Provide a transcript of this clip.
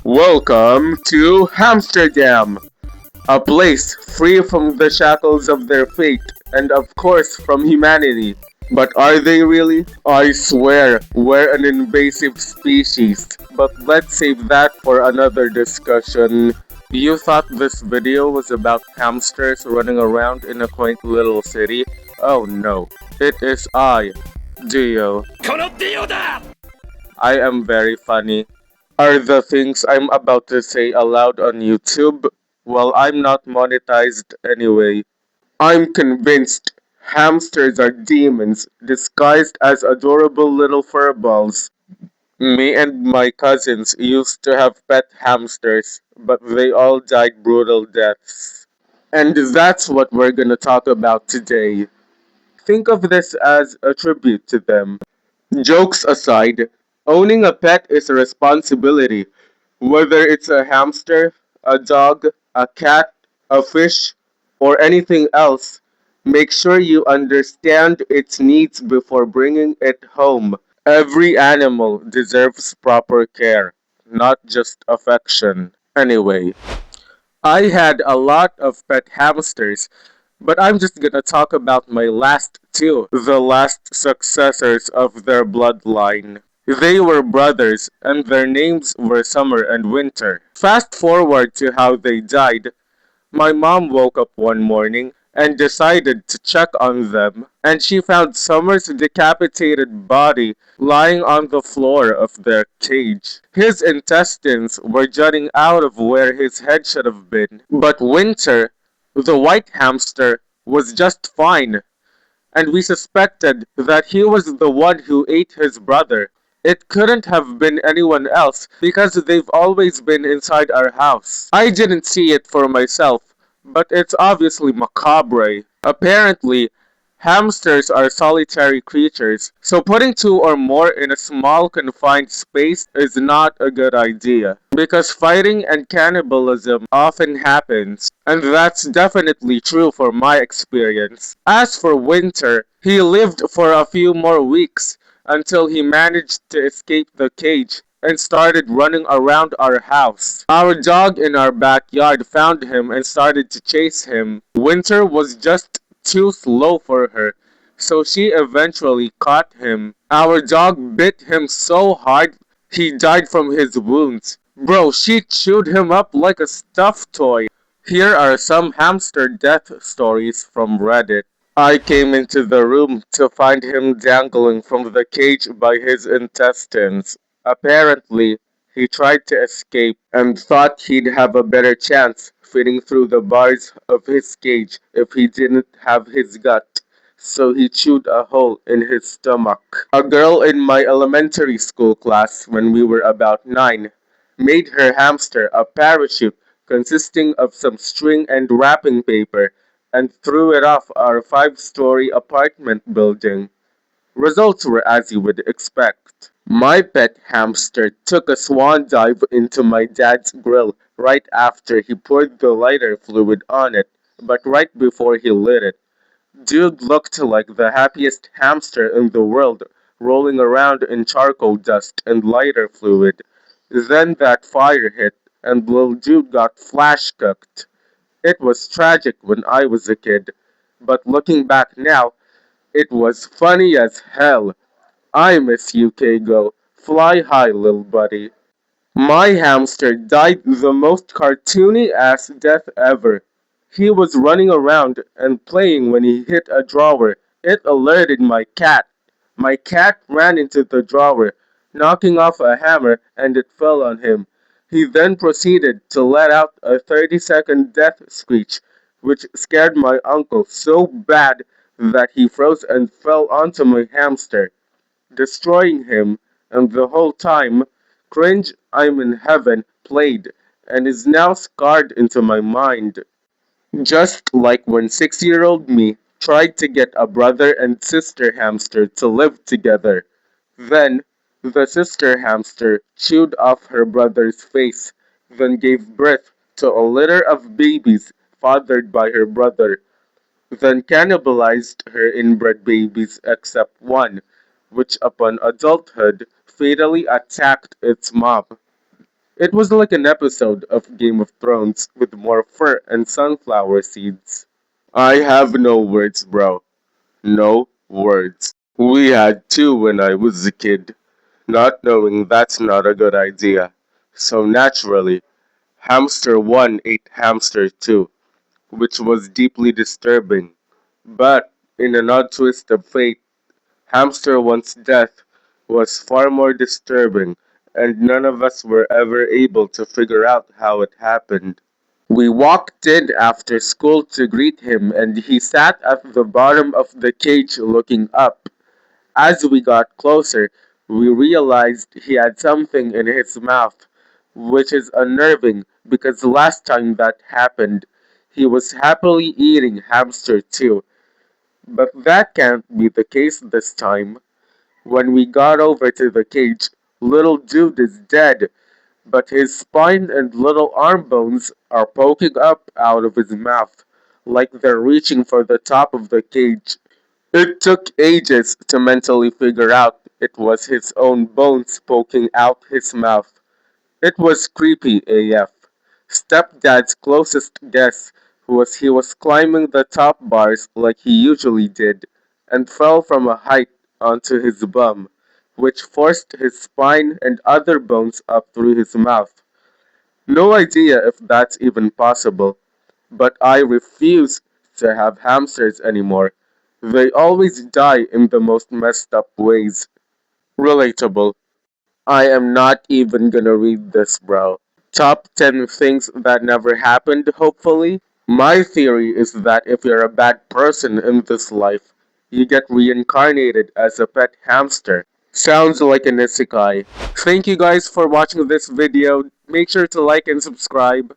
Welcome to Hamsterdam, a place free from the shackles of their fate and, of course, from humanity. But are they really? I swear, we're an invasive species. But let's save that for another discussion. You thought this video was about hamsters running around in a quaint little city? Oh no, it is I, Dio. このディオだ I am very funny. Are the things I'm about to say allowed on YouTube? Well, I'm not monetized anyway. I'm convinced hamsters are demons disguised as adorable little furballs. Me and my cousins used to have pet hamsters, but they all died brutal deaths. And that's what we're gonna talk about today. Think of this as a tribute to them. Jokes aside, owning a pet is a responsibility. Whether it's a hamster, a dog, a cat, a fish, or anything else, make sure you understand its needs before bringing it home. Every animal deserves proper care, not just affection. Anyway, I had a lot of pet hamsters, but I'm just gonna talk about my last two, the last successors of their bloodline. They were brothers, and their names were Summer and Winter. Fast forward to how they died. My mom woke up one morning and decided to check on them, and she found Summer's decapitated body lying on the floor of their cage. His intestines were jutting out of where his head should have been, but Winter, the white hamster, was just fine, and we suspected that he was the one who ate his brother. It couldn't have been anyone else because they've always been inside our house. I didn't see it for myself, but it's obviously macabre. Apparently, hamsters are solitary creatures, so putting two or more in a small confined space is not a good idea. Because fighting and cannibalism often happens, and that's definitely true for my experience. As for Winter, he lived for a few more weeks until he managed to escape the cage and started running around our house. Our dog in our backyard found him and started to chase him. Winter was just too slow for her, so she eventually caught him. Our dog bit him so hard he died from his wounds. Bro, she chewed him up like a stuffed toy. Here are some hamster death stories from Reddit. I came into the room to find him dangling from the cage by his intestines. Apparently, he tried to escape and thought he'd have a better chance fitting through the bars of his cage if he didn't have his gut. So he chewed a hole in his stomach. A girl in my elementary school class when we were about 9 made her hamster a parachute consisting of some string and wrapping paper and threw it off our 5-story apartment building. Results were as you would expect. My pet hamster took a swan dive into my dad's grill right after he poured the lighter fluid on it, but right before he lit it. Dude looked like the happiest hamster in the world, rolling around in charcoal dust and lighter fluid. Then that fire hit, and little dude got flash cooked. It was tragic when I was a kid, but looking back now, it was funny as hell. I miss you, Kago. Fly high, lil buddy. My hamster died the most cartoony ass death ever. He was running around and playing when he hit a drawer. It alerted my cat. My cat ran into the drawer, knocking off a hammer, and it fell on him. He then proceeded to let out a 30-second death screech, which scared my uncle so bad that he froze and fell onto my hamster, destroying him, and the whole time, Cringe I'm in Heaven played and is now scarred into my mind. Just like when 6-year-old me tried to get a brother and sister hamster to live together. Then, the sister hamster chewed off her brother's face, then gave birth to a litter of babies fathered by her brother. then cannibalized her inbred babies except one, which upon adulthood fatally attacked its mom. It was like an episode of Game of Thrones with more fur and sunflower seeds. I have no words, bro. No words. We had two when I was a kid, not knowing that's not a good idea. So naturally, Hamster 1 ate Hamster 2, which was deeply disturbing. But, in an odd twist of fate, Hamster 1's death was far more disturbing, and none of us were ever able to figure out how it happened. We walked in after school to greet him, and he sat at the bottom of the cage looking up. As we got closer, we realized he had something in his mouth, which is unnerving because last time that happened, he was happily eating Hamster 2. But that can't be the case this time. When we got over to the cage, little dude is dead, but his spine and little arm bones are poking up out of his mouth, like they're reaching for the top of the cage. It took ages to mentally figure out it was his own bones poking out his mouth. It was creepy AF. Stepdad's closest guess was he was climbing the top bars like he usually did and fell from a height onto his bum, which forced his spine and other bones up through his mouth. No idea if that's even possible, but I refuse to have hamsters anymore. They always die in the most messed up ways. Relatable. I am not even gonna read this, bro. Top 10 things that never happened, hopefully. My theory is that if you're a bad person in this life, you get reincarnated as a pet hamster. Sounds like an isekai. Thank you guys for watching this video. Make sure to like and subscribe.